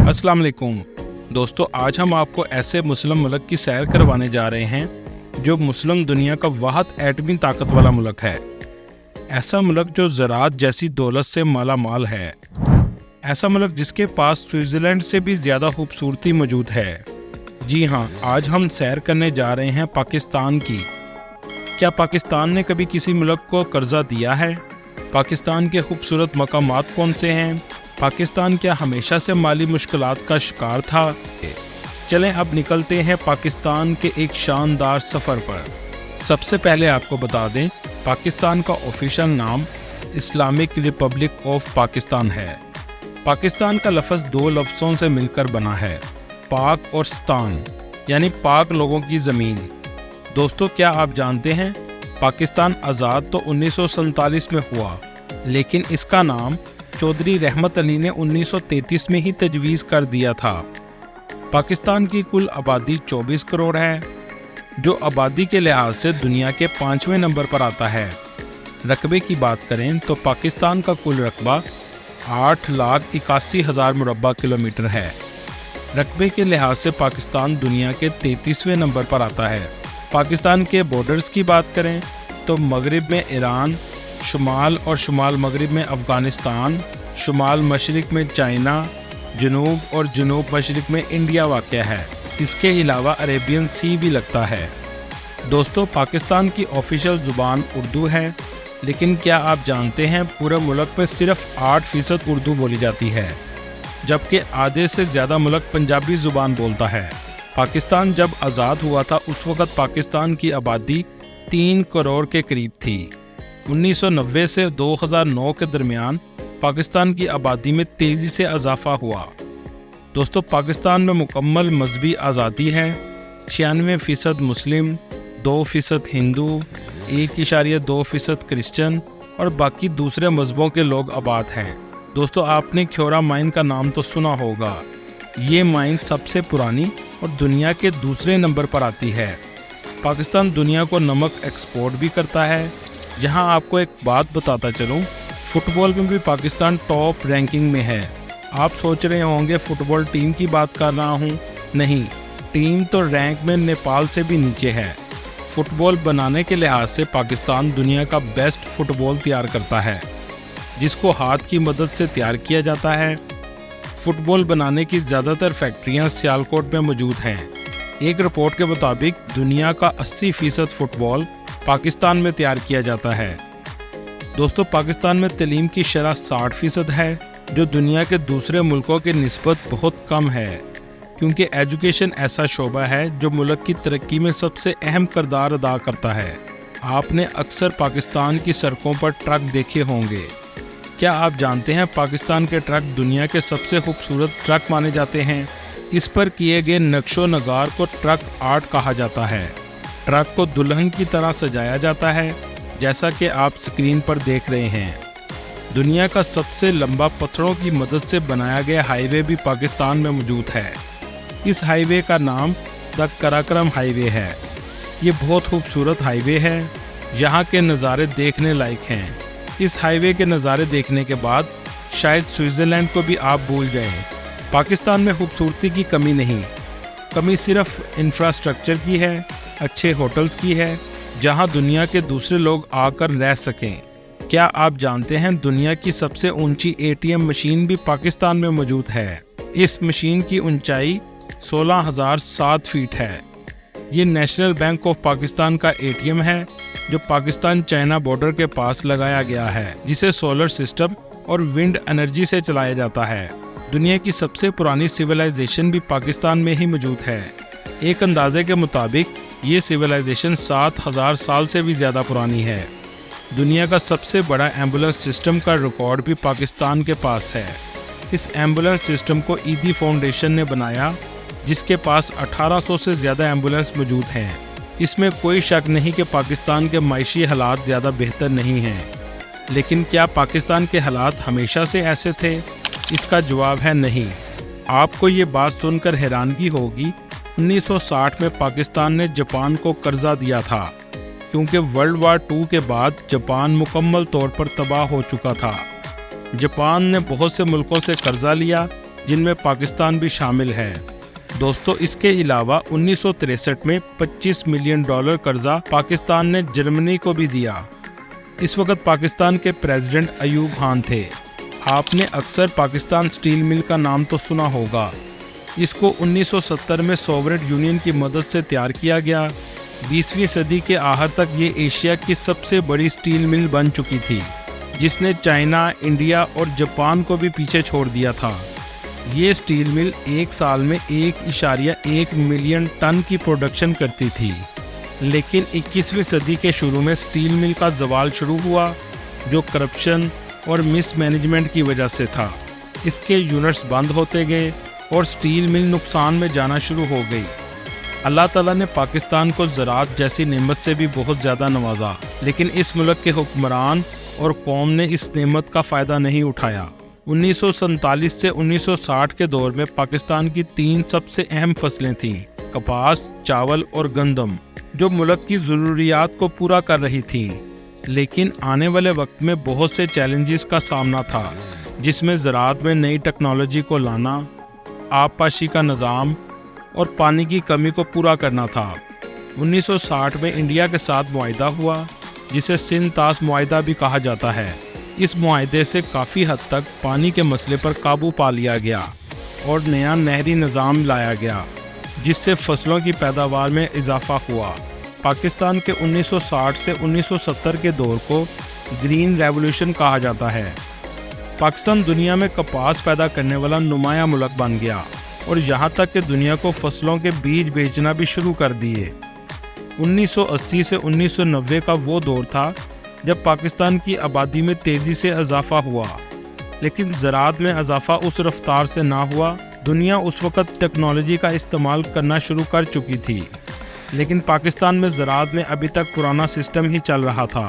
अस्सलाम वालेकुम दोस्तों, आज हम आपको ऐसे मुस्लिम मुल्क की सैर करवाने जा रहे हैं जो मुस्लिम दुनिया का वाहिद एटमी ताकत वाला मुल्क है। ऐसा मुल्क जो ज़राअत जैसी दौलत से माला माल है। ऐसा मुल्क जिसके पास स्विट्ज़रलैंड से भी ज़्यादा खूबसूरती मौजूद है। जी हाँ, आज हम सैर करने जा रहे हैं पाकिस्तान की। क्या पाकिस्तान ने कभी किसी मुल्क को कर्जा दिया है? पाकिस्तान के खूबसूरत मकामात कौन से हैं? पाकिस्तान क्या हमेशा से माली मुश्किलात का शिकार था? चलें अब निकलते हैं पाकिस्तान के एक शानदार सफ़र पर। सबसे पहले आपको बता दें, पाकिस्तान का ऑफिशियल नाम इस्लामिक रिपब्लिक ऑफ पाकिस्तान है। पाकिस्तान का लफ्ज़ दो लफ्ज़ों से मिलकर बना है, पाक और स्तान, यानी पाक लोगों की ज़मीन। दोस्तों, क्या आप जानते हैं पाकिस्तान आज़ाद तो 1947 में हुआ, लेकिन इसका नाम चौधरी रहमत अली ने 1933 में ही तजवीज़ कर दिया था। पाकिस्तान की कुल आबादी 24 करोड़ है, जो आबादी के लिहाज से दुनिया के 5वें नंबर पर आता है। रकबे की बात करें तो पाकिस्तान का कुल रकबा 8,81,000 मुरब्बा किलोमीटर है। रकबे के लिहाज से पाकिस्तान दुनिया के 33वें नंबर पर आता है। पाकिस्तान के बॉर्डर्स की बात करें तो मगरिब में ईरान, शुमाल और शुमाल मगरिब में अफ़गानिस्तान, शुमाल मशरिक में चाइना, जनूब और जनूब मशरिक में इंडिया वाक़ है। इसके अलावा अरेबियन सी भी लगता है। दोस्तों, पाकिस्तान की ऑफिशियल ज़ुबान उर्दू है, लेकिन क्या आप जानते हैं पूरे मुल्क में सिर्फ 8% उर्दू बोली जाती है, जबकि आधे से ज़्यादा मुल्क पंजाबी ज़ुबान बोलता है। पाकिस्तान जब आज़ाद हुआ था उस वक़्त पाकिस्तान की आबादी 3 करोड़ के करीब थी। 1990 से 2009 के दरमियान पाकिस्तान की आबादी में तेज़ी से इजाफा हुआ। दोस्तों, पाकिस्तान में मुकम्मल मजहबी आज़ादी है। 96% मुस्लिम, 2% हिंदू, 1.2% क्रिश्चियन और बाकी दूसरे मजहबों के लोग आबाद हैं। दोस्तों, आपने ख्योरा माइन का नाम तो सुना होगा। ये माइन सबसे पुरानी और दुनिया के दूसरे नंबर पर आती है। पाकिस्तान दुनिया को नमक एक्सपोर्ट भी करता है। जहां आपको एक बात बताता चलूं, फुटबॉल में भी पाकिस्तान टॉप रैंकिंग में है। आप सोच रहे होंगे फुटबॉल टीम की बात कर रहा हूं। नहीं, टीम तो रैंक में नेपाल से भी नीचे है। फुटबॉल बनाने के लिहाज से पाकिस्तान दुनिया का बेस्ट फुटबॉल तैयार करता है, जिसको हाथ की मदद से तैयार किया जाता है। फुटबॉल बनाने की ज़्यादातर फैक्ट्रियां सियालकोट में मौजूद हैं। एक रिपोर्ट के मुताबिक दुनिया का 80% फुटबॉल पाकिस्तान में तैयार किया जाता है। दोस्तों, पाकिस्तान में तालीम की शरह 60% है, जो दुनिया के दूसरे मुल्कों के निस्बत बहुत कम है, क्योंकि एजुकेशन ऐसा शोबा है जो मुल्क की तरक्की में सबसे अहम किरदार अदा करता है। आपने अक्सर पाकिस्तान की सड़कों पर ट्रक देखे होंगे। क्या आप जानते हैं पाकिस्तान के ट्रक दुनिया के सबसे खूबसूरत ट्रक माने जाते हैं? इस पर किए गए नक्शो नगार को ट्रक आर्ट कहा जाता है। ट्रक को दुल्हन की तरह सजाया जाता है, जैसा कि आप स्क्रीन पर देख रहे हैं। दुनिया का सबसे लंबा पत्थरों की मदद से बनाया गया हाईवे भी पाकिस्तान में मौजूद है। इस हाईवे का नाम द कराक्रम हाईवे है। ये बहुत खूबसूरत हाईवे है। यहाँ के नज़ारे देखने लायक हैं। इस हाईवे के नज़ारे देखने के बाद शायद स्विट्ज़रलैंड को भी आप भूल जाएं। पाकिस्तान में खूबसूरती की कमी नहीं, कमी सिर्फ इंफ्रास्ट्रक्चर की है, अच्छे होटल्स की है, जहां दुनिया के दूसरे लोग आकर रह सकें। क्या आप जानते हैं दुनिया की सबसे ऊंची ATM मशीन भी पाकिस्तान में मौजूद है? इस मशीन की ऊंचाई 16,007 फीट है। ये नेशनल बैंक ऑफ पाकिस्तान का ATM है, जो पाकिस्तान चाइना बॉर्डर के पास लगाया गया है, जिसे सोलर सिस्टम और विंड एनर्जी से चलाया जाता है। दुनिया की सबसे पुरानी सिविलाइजेशन भी पाकिस्तान में ही मौजूद है। एक अंदाजे के मुताबिक ये सिविलाइजेशन 7,000 साल से भी ज़्यादा पुरानी है। दुनिया का सबसे बड़ा एम्बुलेंस सिस्टम का रिकॉर्ड भी पाकिस्तान के पास है। इस एम्बुलेंस सिस्टम को ईदी फाउंडेशन ने बनाया, जिसके पास 1800 से ज़्यादा एम्बुलेंस मौजूद हैं। इसमें कोई शक नहीं कि पाकिस्तान के मायशी हालात ज़्यादा बेहतर नहीं हैं। लेकिन क्या पाकिस्तान के हालात हमेशा से ऐसे थे? इसका जवाब है नहीं। आपको ये बात सुनकर हैरानगी होगी, 1960 में पाकिस्तान ने जापान को कर्जा दिया था, क्योंकि वर्ल्ड वार 2 के बाद जापान मुकम्मल तौर पर तबाह हो चुका था। जापान ने बहुत से मुल्कों से कर्जा लिया, जिन में पाकिस्तान भी शामिल है। दोस्तों, इसके अलावा 1963 में $25 मिलियन कर्जा पाकिस्तान ने जर्मनी को भी दिया। इस वक्त पाकिस्तान के प्रेसिडेंट अयूब खान थे। आपने अक्सर पाकिस्तान स्टील मिल का नाम तो सुना होगा। इसको 1970 में सोवियत यूनियन की मदद से तैयार किया गया। 20वीं सदी के आखिर तक ये एशिया की सबसे बड़ी स्टील मिल बन चुकी थी, जिसने चाइना, इंडिया और जापान को भी पीछे छोड़ दिया था। ये स्टील मिल एक साल में 1.1 मिलियन टन की प्रोडक्शन करती थी। लेकिन 21वीं सदी के शुरू में स्टील मिल का ज़वाल शुरू हुआ, जो करप्शन और मिसमैनेजमेंट की वजह से था। इसके यूनिट्स बंद होते गए और स्टील मिल नुकसान में जाना शुरू हो गई। अल्लाह ताला ने पाकिस्तान को ज़राअत जैसी नेमत से भी बहुत ज़्यादा नवाजा, लेकिन इस मुल्क के हुक्मरान और कौम ने इस नेमत का फ़ायदा नहीं उठाया। 1947 से 1960 के दौर में पाकिस्तान की 3 सबसे अहम फसलें थीं: कपास, चावल और गंदम, जो मुल्क की ज़रूरियात को पूरा कर रही थीं। लेकिन आने वाले वक्त में बहुत से चैलेंजेस का सामना था, जिसमें ज़राअत में नई टेक्नोलॉजी को लाना, आबपाशी का निज़ाम और पानी की कमी को पूरा करना था। 1960 में इंडिया के साथ मुआहिदा हुआ, जिसे सिंध तास मुआहिदा भी कहा जाता है। इस मुआहिदे से काफ़ी हद तक पानी के मसले पर काबू पा लिया गया और नया नहरी निज़ाम लाया गया, जिससे फसलों की पैदावार में इजाफा हुआ। पाकिस्तान के 1960 से 1970 के दौर को ग्रीन रेवोल्यूशन कहा जाता है। पाकिस्तान दुनिया में कपास पैदा करने वाला नुमाया मुल्क बन गया और यहाँ तक कि दुनिया को फसलों के बीज बेचना भी शुरू कर दिए। 1980 से 1990 का वो दौर था जब पाकिस्तान की आबादी में तेज़ी से इजाफा हुआ, लेकिन ज़राअत में इजाफा उस रफ्तार से ना हुआ। दुनिया उस वक़्त टेक्नोलॉजी का इस्तेमाल करना शुरू कर चुकी थी, लेकिन पाकिस्तान में ज़राअत में अभी तक पुराना सिस्टम ही चल रहा था।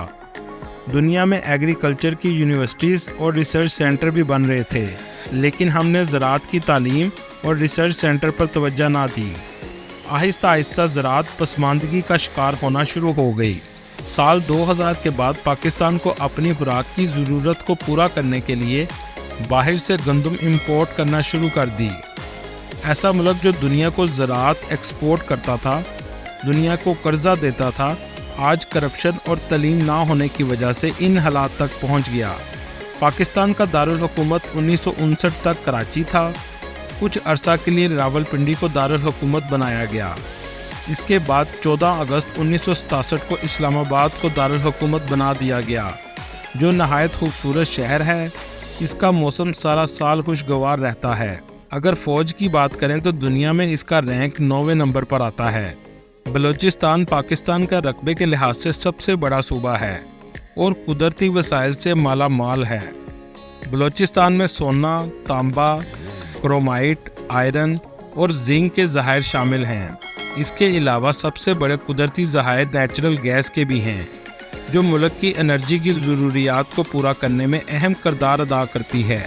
दुनिया में एग्रीकल्चर की यूनिवर्सिटीज़ और रिसर्च सेंटर भी बन रहे थे, लेकिन हमने ज़राअत की तालीम और रिसर्च सेंटर पर तवज्जो ना दी। आहिस्ता आहिस्ता ज़राअत पसमानदगी का शिकार होना शुरू हो गई। साल 2000 के बाद पाकिस्तान को अपनी खुराक की ज़रूरत को पूरा करने के लिए बाहर से गंदम इंपोर्ट करना शुरू कर दी। ऐसा मुल्क जो दुनिया को ज़राअत एक्सपोर्ट करता था, दुनिया को कर्जा देता था, आज करप्शन और तालीम ना होने की वजह से इन हालात तक पहुंच गया। पाकिस्तान का दारुल हुकूमत 1959 तक कराची था। कुछ अरसा के लिए रावलपिंडी को दारुल हुकूमत बनाया गया। इसके बाद 14 अगस्त 1967 को इस्लामाबाद को दारुल हुकूमत बना दिया गया, जो नहायत खूबसूरत शहर है। इसका मौसम सारा साल खुशगवार रहता है। अगर फ़ौज की बात करें तो दुनिया में इसका रैंक 9वें नंबर पर आता है। बलूचिस्तान पाकिस्तान का रकबे के लिहाज से सबसे बड़ा सूबा है और कुदरती वसाइल से माला माल है। बलूचिस्तान में सोना, तांबा, क्रोमाइट, आयरन और जिंक के ज़खायर शामिल हैं। इसके अलावा सबसे बड़े कुदरती ज़खायर नेचुरल गैस के भी हैं, जो मुल्क की एनर्जी की ज़रूरियात को पूरा करने में अहम किरदार अदा करती है।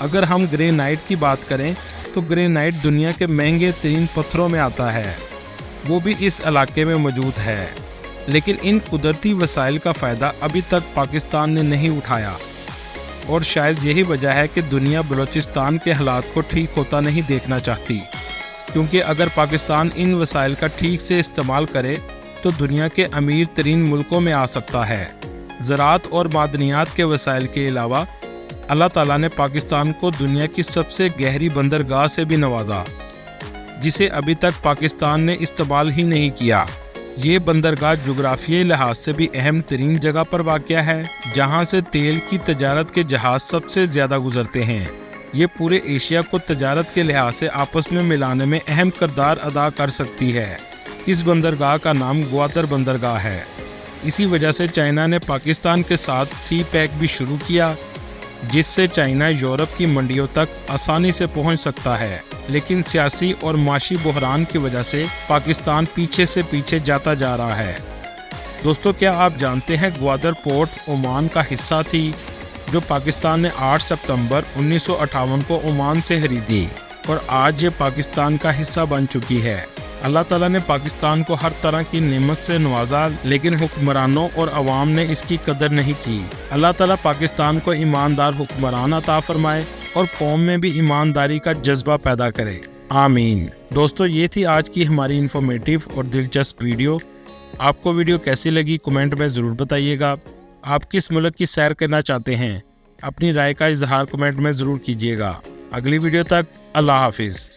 अगर हम ग्रेनाइट की बात करें तो ग्रेनाइट दुनिया के महंगे तरीन पत्थरों में आता है, वो भी इस इलाके में मौजूद है। लेकिन इन कुदरती वसाइल का फ़ायदा अभी तक पाकिस्तान ने नहीं उठाया और शायद यही वजह है कि दुनिया बलूचिस्तान के हालात को ठीक होता नहीं देखना चाहती, क्योंकि अगर पाकिस्तान इन वसाइल का ठीक से इस्तेमाल करे तो दुनिया के अमीर तरीन मुल्कों में आ सकता है। ज़राअत और मादनियात के वसाइल के अलावा अल्लाह ताला ने पाकिस्तान को दुनिया की सबसे गहरी बंदरगाह से भी नवाजा, जिसे अभी तक पाकिस्तान ने इस्तेमाल ही नहीं किया। ये बंदरगाह जुग्राफियाई लिहाज से भी अहम तरीन जगह पर वाक़या है, जहाँ से तेल की तजारत के जहाज़ सबसे ज़्यादा गुजरते हैं। ये पूरे एशिया को तजारत के लिहाज से आपस में मिलाने में अहम किरदार अदा कर सकती है। इस बंदरगाह का नाम ग्वादर बंदरगाह है। इसी वजह से चाइना ने पाकिस्तान के साथ सी पैक भी शुरू किया, जिससे चाइना यूरोप की मंडियों तक आसानी से पहुंच सकता है। लेकिन सियासी और माशी बहरान की वजह से पाकिस्तान पीछे से पीछे जाता जा रहा है। दोस्तों, क्या आप जानते हैं ग्वादर पोर्ट ओमान का हिस्सा थी, जो पाकिस्तान ने 8 सितंबर 1958 को ओमान से खरीदी और आज ये पाकिस्तान का हिस्सा बन चुकी है। अल्लाह ताला ने पाकिस्तान को हर तरह की नेमत से नवाजा, लेकिन हुक्मरानों और अवाम ने इसकी कदर नहीं की। अल्लाह ताला पाकिस्तान को ईमानदार हुक्मरान अता फरमाए। اور قوم میں بھی ایمانداری کا جذبہ پیدا کرے، آمین۔ دوستو، یہ تھی آج کی ہماری انفارمیٹیو اور دلچسپ ویڈیو۔ آپ کو ویڈیو کیسی لگی کمنٹ میں ضرور بتائیے گا۔ آپ کس ملک کی سیر کرنا چاہتے ہیں، اپنی رائے کا اظہار کمنٹ میں ضرور کیجیے گا۔ اگلی ویڈیو تک اللہ حافظ۔